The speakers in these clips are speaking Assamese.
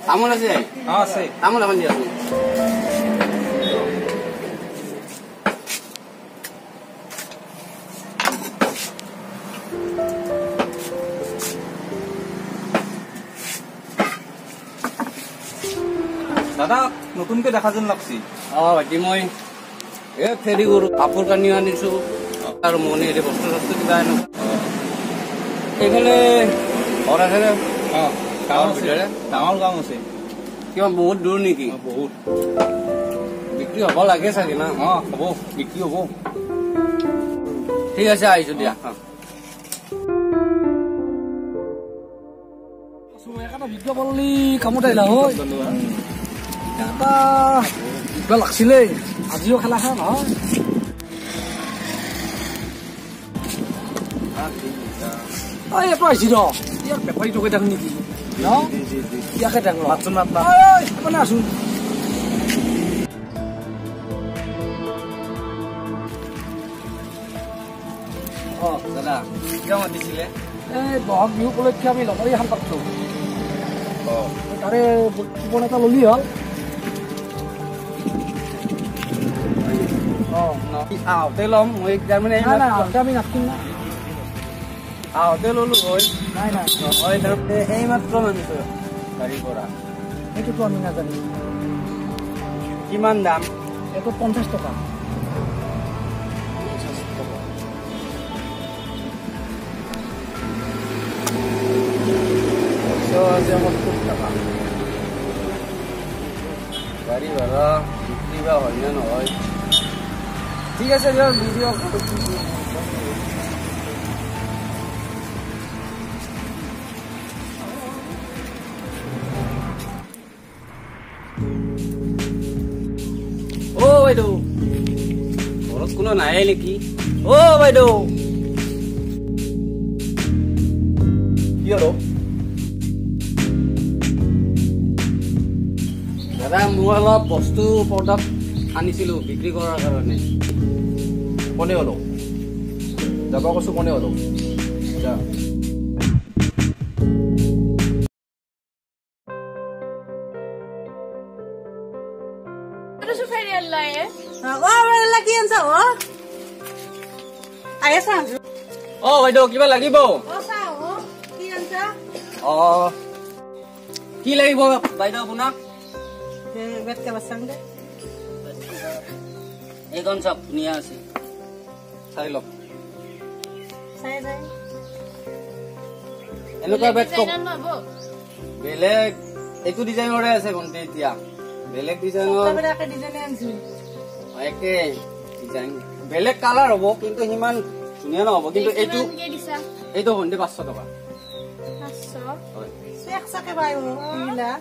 তামোল আছে আছে তামোল এখন দিয়াচোন দাদা নতুনকে দেখা যেন লাগছি বাকী মই ফেৰি কৰো কাপোৰ কানিও আনিছো আৰু মনে বস্তু চস্তু কিবা আনো এইফালে ঘৰ আছে গাঁৱৰ ভিতৰে ডাঙৰ গাঁও আছে কিবা বহুত দূৰ নেকি বহুত বিক্ৰী হ'ব লাগে চাগে না হ'ব বিক্ৰী হ'ব ঠিক আছে আহিছো দিয়া বিজ্ঞাপনী কামত আহিলা হয় কিবা লাগছিলে আজিও খেলা খা নহয় এইটো আহিছি ৰ ইয়াৰ বেপাৰী টকে দেখোন নেকি ইয়াকে দেখ মাতচোন মাত মানে আছো দাদা কিয় মাতিছিলে এই বহাগ বিহু উপলক্ষে আমি লটাৰী এখন পাতিছো তাৰে কুপন এটা ললি হ'ল আহোঁতে ল'ম মই তাৰমানে আমি নাচিম না আহোঁতে ল'লো হয় নাই নাই নহয় এই মাত্ৰ মানিছো গাড়ীৰ পৰা সেইটোতো আমি নাজানিম কিমান দাম এইটো 50 টকা গাড়ী ভাড়া বিক্ৰী বা হয় নে নহয় ঠিক আছে দিয়ক দি দিয়ক বাইদেউ ঘৰত কোনো নাই নেকি বাইদেউ কি আৰু দাদা মই অলপ বস্তু প্ৰডাক্ট আনিছিলো বিক্ৰী কৰাৰ কাৰণে কোনে হলো যাব কৈছো কোনে হলো যা বাইদেউ কিবা লাগিব কি লাগিব বাইদেউ আপোনাক এইখন চব ধুনীয়া আছে চাই লওক এনেকুৱা বেগ বেলেগ এইটো ডিজাইনৰে আছে ভণ্টি এতিয়া বেলেগ ডিজাইনৰ একে ডিজাইন বেলেগ কালাৰ হ'ব কিন্তু সিমান ধুনীয়া নহ'ব কিন্তু এইটো ভণ্টি 500 টকা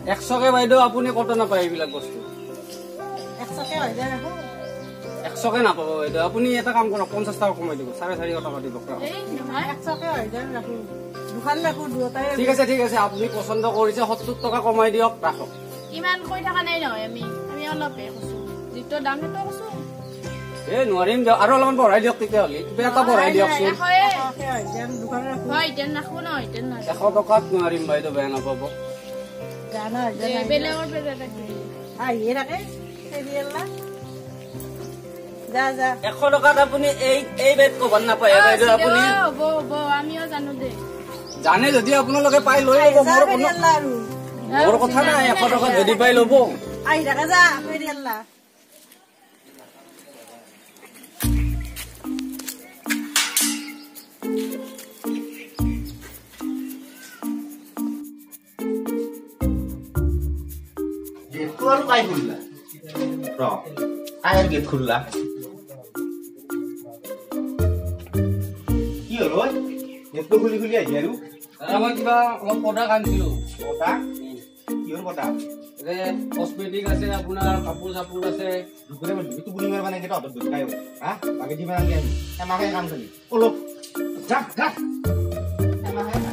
100কে বাইদেউ আপুনি কত নাপায় এইবিলাক বস্তু 100কে নাপাব বাইদেউ আপুনি এটা কাম কৰক 50 টকা কমাই দিব 450 টকা দিব ঠিক আছে ঠিক আছে আপুনি পচন্দ কৰিছে 70 টকা কমাই দিয়ক ৰাখক ইমান কৈ থকা নাই নহয় আমি অলপে কৈছো যিটো দাম সেইটো কৈছো নোৱাৰিম দিয়ক আৰু অলপমান বঢ়াই দিয়ক তেতিয়াহ'লে কিবা এটা বঢ়াই দিয়কচোন 100 টকাত নোৱাৰিম বাইদেউ বেয়া নাপাব 100 টকাত আপুনি এই বেগ কভাৰ নাপায় বাইদেউ আপুনি আমিও জানো দে জানে যদি আপোনালোকে পাই লৈ ল'ব মোৰ কথা নাই 100 টকা যদি পাই ল'ব Keluar kayak gula, roh, air gitu gula. Iya loh, itu guli aja lu. Sama kita kalau produk kan dulu. Produk? Iya produk. Ini kosmetik আছে আপোনাৰ কাপোৰ চাপোৰ আছে দুপুরে itu guli mana kita otot dulu kayu, ah? Pakai di mana lagi? Emangnya kan tadi? Uluk, gas. Emangnya?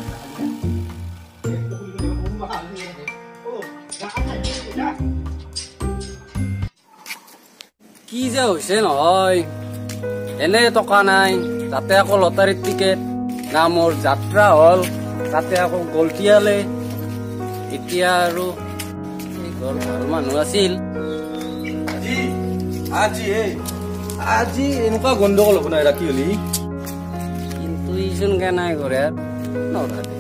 Itu guli mahal nih. Uluk, gas. কি যে হৈছে নহয় এনে টকা নাই তাতে আকৌ লটাৰীৰ টিকেট না মোৰ যাত্ৰা হ'ল তাতে আকৌ গলটিয়ালে এতিয়া আৰু বৰ ভাল মানুহ আছিল। আজি এনেকুৱা গণ্ডগোল হ'ব নাই ৰাতি হলি কিন্তু ইচোন কে নাই কৰে নৰাতে।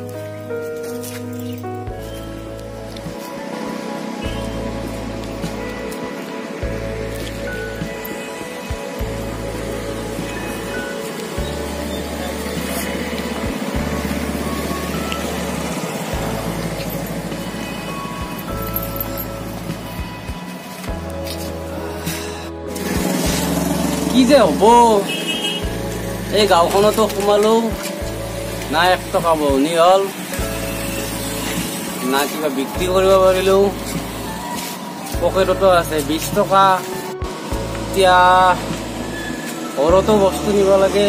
কি যে হ'ব, এই গাঁওখনতো সোমালো না 1 টকা বহনি হ'ল, না কিবা বিক্ৰী কৰিব পাৰিলো। পকেটতো আছে 20 টকা। এতিয়া ঘৰতো বস্তু নিব লাগে।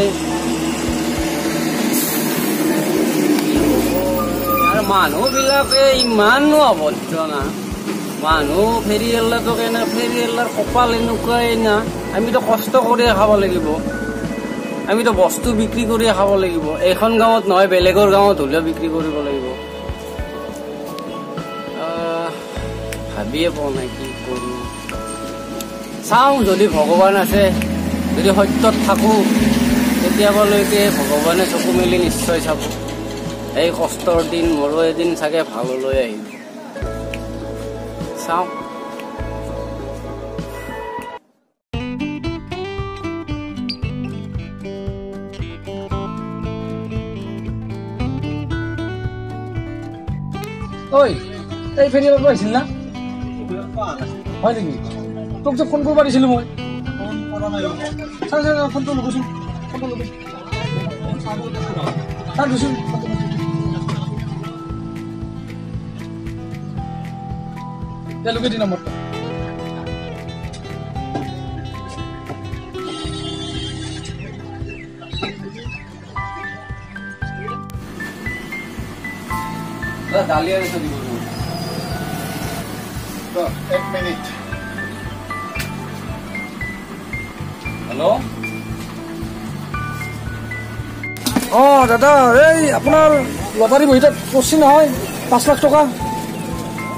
আৰু মানুহবিলাকে ইমানো অভদ্ৰ। মানুহ ফেৰিয়ালাটো কেনে, ফেৰিয়ালাৰ কপাল এনেকুৱাই না। আমিতো কষ্ট কৰিয়ে খাব লাগিব, আমিতো বস্তু বিক্ৰী কৰিয়ে খাব লাগিব। এইখন গাঁৱত নহয় বেলেগৰ গাঁৱত হ'লেও বিক্ৰী কৰিব লাগিব। ভাবিয়ে পোৱা নাই কি কৰোঁ। চাওঁ, যদি ভগৱান আছে, যদি সত্যত থাকোঁ, তেতিয়ালৈকে ভগৱানে চকু মেলি নিশ্চয় চাব। এই কষ্টৰ দিন মোৰো এদিন চাগে ভাললৈ আহিব। চাওঁ। ঐ, এই ফেৰিয়ালাটো আহিছিল না? হয় নেকি? তোক যে ফোন কৰিব দিছিলোঁ মই। ফোনটো ল'বচোন, ফোনটো ল'ব তাৰ দিছোন। লোকেটি নম্বৰটো দালি আৰু দিব। 1 মিনিট। হেল্ল', দাদা, এই আপোনাৰ লটাৰী বহীত পৰছি নহয় 5 লাখ টকা।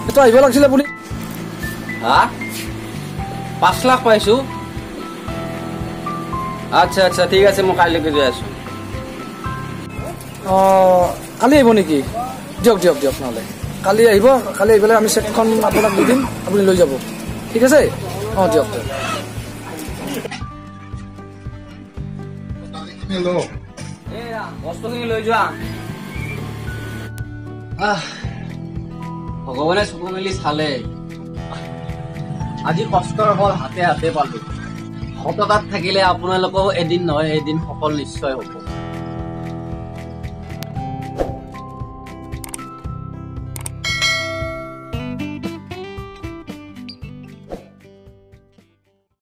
এইটো আহিব লাগিছিলে আপুনি। হা, 5 লাখ পাইছো? আচ্ছা আচ্ছা, ঠিক আছে, মই কাইলৈকে গৈ আছো। কালি আহিব নেকি? দিয়ক দিয়ক দিয়ক, নহ'লে কালি আহিব। কালি আহি পেলাই আমি চেকখন আপোনাক দি দিম, আপুনি লৈ যাব। ঠিক আছে? দিয়ক দিয়ক। বস্তুখিনি লৈ যোৱা। ভগৱানে চকু মেলি চালে, আজি কষ্টৰ ফল হাতে হাতে পালো। সততাত থাকিলে আপোনালোকেও এদিন নহয় এদিন সফল নিশ্চয় হ'ব।